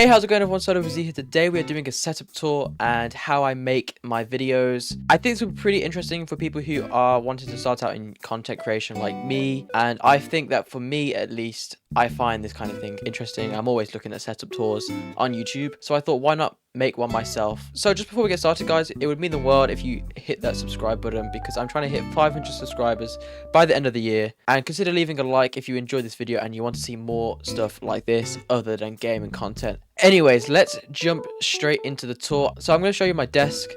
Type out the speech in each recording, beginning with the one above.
Hey, how's it going everyone? SoloVZ here. Today we are doing a setup tour and how I make my videos. I think this will be pretty interesting for people who are wanting to start out in content creation like me, and I think that for me at least, I find this kind of thing interesting. I'm always looking at setup tours on YouTube, so I thought why not make one myself. So just before we get started guys, it would mean the world if you hit that subscribe button, because I'm trying to hit 500 subscribers by the end of the year, and consider leaving a like if you enjoyed this video and you want to see more stuff like this other than gaming content. Anyways, let's jump straight into the tour. So I'm going to show you my desk,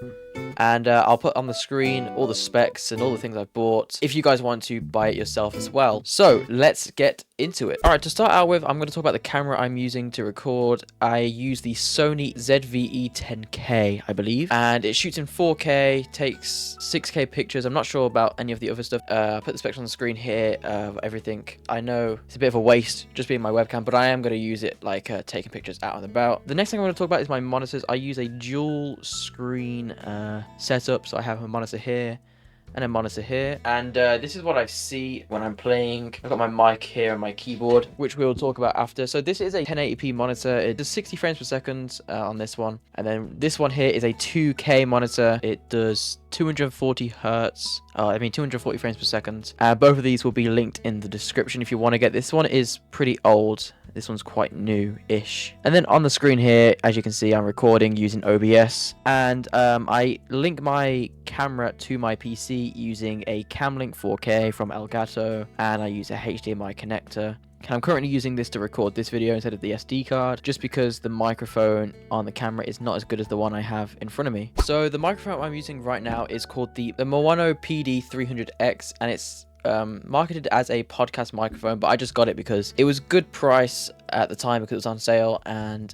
and I'll put on the screen all the specs and all the things I bought if you guys want to buy it yourself as well. So let's get into it. Alright, to start out with, I'm going to talk about the camera I'm using to record. I use the Sony ZV-E10K, I believe, and it shoots in 4K, takes 6K pictures. I'm not sure about any of the other stuff. I put the specs on the screen here of everything. I know it's a bit of a waste just being my webcam, but I am going to use it like taking pictures out and about. The next thing I'm going to talk about is my monitors. I use a dual screen setup, so I have a monitor here and a monitor here, and this is what I see when I'm playing. I've got my mic here and my keyboard, which we'll talk about after. So this is a 1080p monitor. It does 60 frames per second on this one, and then this one here is a 2K monitor. It does 240 hertz. 240 frames per second. Both of these will be linked in the description if you want to get. This one is pretty old. This one's quite new-ish. And then on the screen here, as you can see, I'm recording using OBS. And I link my camera to my PC using a Camlink 4K from Elgato. And I use a HDMI connector. And I'm currently using this to record this video instead of the SD card, just because the microphone on the camera is not as good as the one I have in front of me. So the microphone I'm using right now is called the Moano PD300X, and it's marketed as a podcast microphone, but I just got it because it was good price at the time because it was on sale. And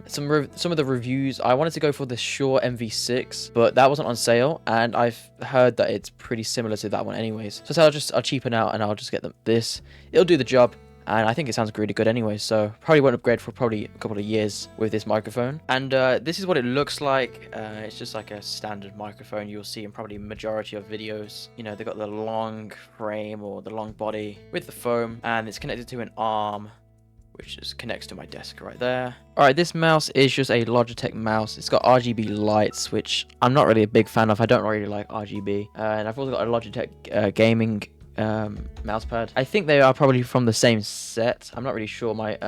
some of the reviews, I wanted to go for the Shure MV6, but that wasn't on sale, and I've heard that it's pretty similar to that one anyways. So I'll cheapen out and I'll just get this. It'll do the job. And I think it sounds really good anyway, so probably won't upgrade for probably a couple of years with this microphone. And this is what it looks like. It's just like a standard microphone you'll see in probably majority of videos. You know, they've got the long frame or the long body with the foam, and it's connected to an arm, which just connects to my desk right there. Alright, this mouse is just a Logitech mouse. It's got RGB lights, which I'm not really a big fan of. I don't really like RGB. And I've also got a Logitech gaming mouse pad. I think they are probably from the same set. I'm not really sure. My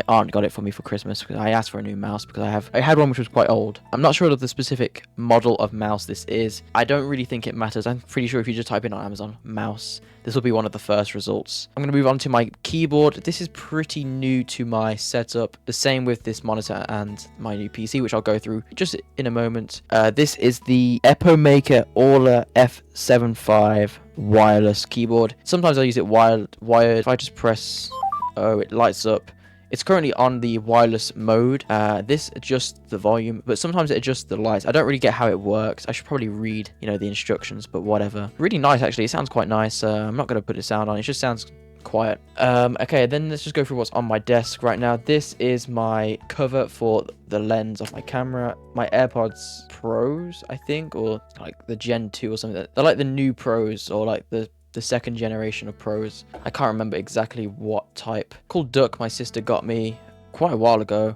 aunt got it for me for Christmas because I asked for a new mouse because I had one which was quite old. I'm not sure of the specific model of mouse this is. I don't really think it matters. I'm pretty sure if you just type in on Amazon mouse, this will be one of the first results. I'm going to move on to my keyboard. This is pretty new to my setup. The same with this monitor and my new PC, which I'll go through just in a moment. This is the Epomaker Aula F75 wireless keyboard. Sometimes I use it wired. If I just press, it lights up. It's currently on the wireless mode. This adjusts the volume, but sometimes it adjusts the lights. I don't really get how it works. I should probably read, the instructions, but whatever. Really nice, actually. It sounds quite nice. I'm not going to put the sound on. It just sounds quiet. Okay, then let's just go through what's on my desk right now. This is my cover for the lens of my camera. My AirPods Pros, I think, or like the Gen 2 or something. They're like the new Pros, or like the second generation of Pros. I can't remember exactly what type. Called Duck, my sister got me quite a while ago.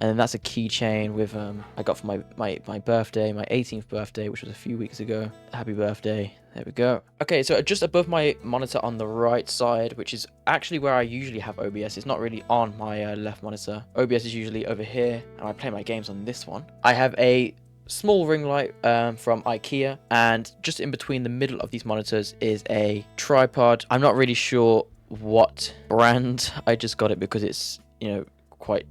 And then that's a keychain with I got for my birthday, my 18th birthday, which was a few weeks ago. Happy birthday. There we go. Okay, so just above my monitor on the right side, which is actually where I usually have OBS. It's not really on my left monitor. OBS is usually over here, and I play my games on this one. I have a small ring light from IKEA, and just in between the middle of these monitors is a tripod. I'm not really sure what brand. I just got it because it's, quite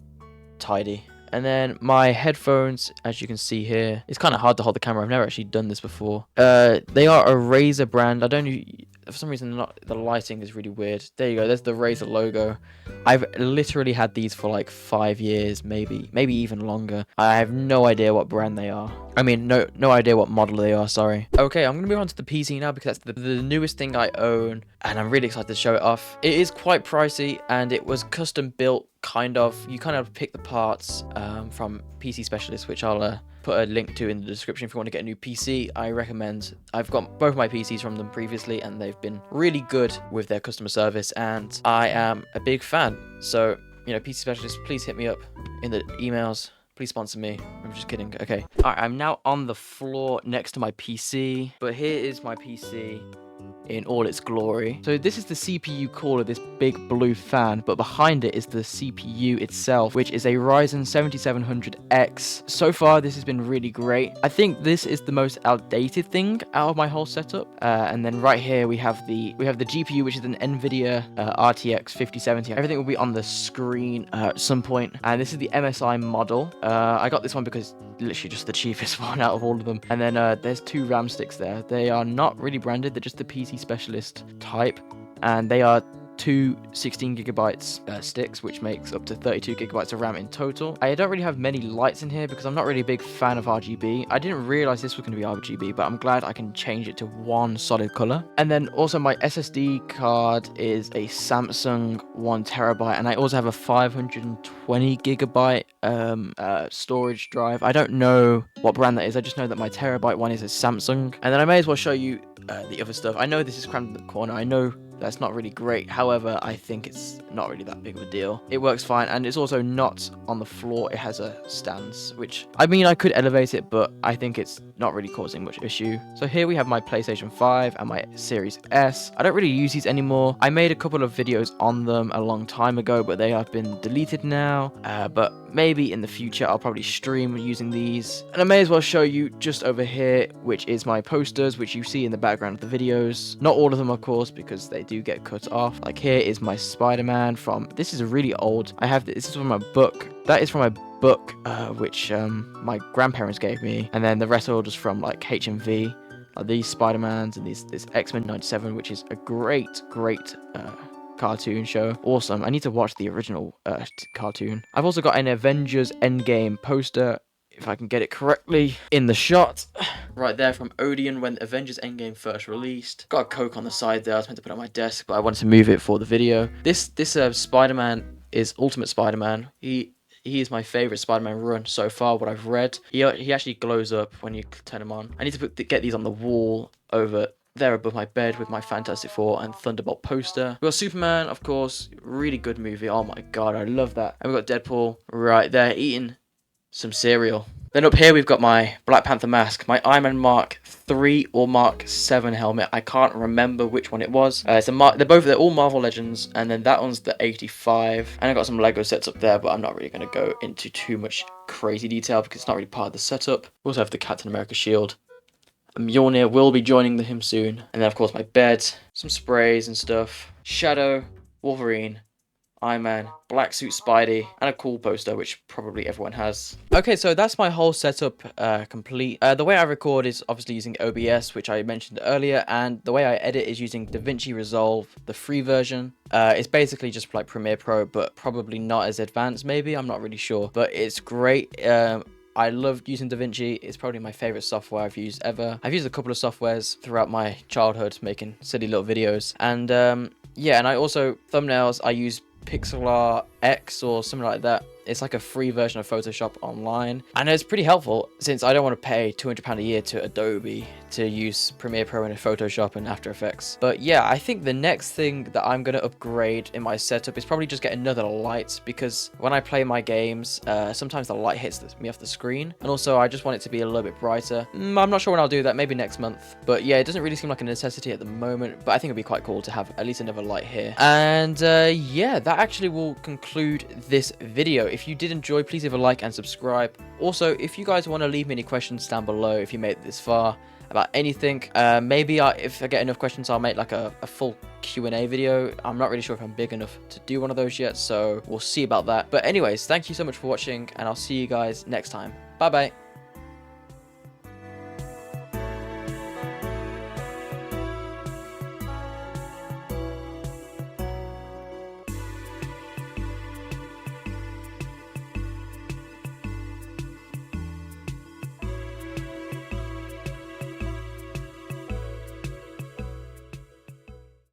tidy. And then my headphones, as you can see here, it's kind of hard to hold the camera. I've never actually done this before. They are a Razer brand. I don't know, for some reason the lighting is really weird. There you go, there's the Razer logo. I've literally had these for like 5 years, maybe even longer. I have no idea what brand they are. I mean, no idea what model they are, sorry. Okay, I'm gonna move on to the PC now because that's the newest thing I own, and I'm really excited to show it off. It is quite pricey, and it was custom built, kind of. You kind of pick the parts from PC Specialist, which I'll put a link to in the description if you want to get a new PC. I recommend. I've got both my PCs from them previously, and they've been really good with their customer service, and I am a big fan. So you know, PC specialists, please hit me up in the emails. Please sponsor me. I'm just kidding. Okay. All right, I'm now on the floor next to my PC. But here is my PC in all its glory. So this is the CPU core of this big blue fan, but behind it is the CPU itself, which is a Ryzen 7700X. So far, this has been really great. I think this is the most outdated thing out of my whole setup. And then right here we have the GPU, which is an NVIDIA RTX 5070. Everything will be on the screen at some point. And this is the MSI model. I got this one because literally just the cheapest one out of all of them. And then there's 2 RAM sticks there. They are not really branded. They're just the PC specialist type, and they are 2 16GB sticks, which makes up to 32GB of RAM in total. I don't really have many lights in here because I'm not really a big fan of RGB. I didn't realize this was going to be RGB, but I'm glad I can change it to one solid color. And then also my SSD card is a Samsung 1TB, and I also have a 520GB storage drive. I don't know what brand that is. I just know that my terabyte one is a Samsung. And then I may as well show you the other stuff. I know this is crammed in the corner. I know that's not really great. However, I think it's not really that big of a deal. It works fine, and it's also not on the floor. It has a stance, which, I mean, I could elevate it, but I think it's not really causing much issue. So here we have my PlayStation 5 and my Series S. I don't really use these anymore. I made a couple of videos on them a long time ago, but they have been deleted now. But maybe in the future, I'll probably stream using these. And I may as well show you just over here, which is my posters, which you see in the background of the videos. Not all of them, of course, because they do get cut off. Like here is my Spider-Man from, this is really old. This is from my book. That is from my book, which my grandparents gave me. And then the rest are all just from like HMV. These Spider-Mans and this X-Men 97, which is a great cartoon show. Awesome. I need to watch the original cartoon. I've also got an Avengers Endgame poster, if I can get it correctly, in the shot. Right there from Odeon when Avengers Endgame first released. Got a Coke on the side there. I was meant to put it on my desk, but I wanted to move it for the video. This Spider-Man is Ultimate Spider-Man. He is my favorite Spider-Man run so far, what I've read. He actually glows up when you turn him on. I need to get these on the wall over there above my bed with my Fantastic Four and Thunderbolt poster. We've got Superman, of course. Really good movie. Oh my god, I love that. And we've got Deadpool right there eating some cereal. Then up here we've got my Black Panther mask, my Iron Man Mark 3 or Mark 7 helmet. I can't remember which one it was. They're all Marvel Legends, and then that one's the 85. And I got some Lego sets up there, but I'm not really going to go into too much crazy detail because it's not really part of the setup. We also have the Captain America shield. Mjolnir will be joining him soon. And then of course my bed, some sprays and stuff. Shadow, Wolverine, Iron Man, Black Suit Spidey, and a cool poster, which probably everyone has. Okay, so that's my whole setup complete. The way I record is obviously using OBS, which I mentioned earlier, and the way I edit is using DaVinci Resolve, the free version. It's basically just like Premiere Pro, but probably not as advanced, maybe. I'm not really sure, but it's great. I love using DaVinci. It's probably my favorite software I've used ever. I've used a couple of softwares throughout my childhood making silly little videos. And yeah, and I also, thumbnails, I use Pixel X or something like that. It's like a free version of Photoshop online, and it's pretty helpful since I don't want to pay £200 a year to Adobe to use Premiere Pro and Photoshop and After Effects. But yeah, I think the next thing that I'm going to upgrade in my setup is probably just get another light, because when I play my games, sometimes the light hits me off the screen, and also I just want it to be a little bit brighter. I'm not sure when I'll do that, maybe next month. But yeah, it doesn't really seem like a necessity at the moment, but I think it'd be quite cool to have at least another light here. And yeah, that actually will conclude this video. If you did enjoy, please leave a like and subscribe. Also, if you guys want to leave me any questions down below, if you made it this far, about anything, maybe if I get enough questions, I'll make like a full Q&A video. I'm not really sure if I'm big enough to do one of those yet, so we'll see about that. But anyways, thank you so much for watching, and I'll see you guys next time. Bye bye.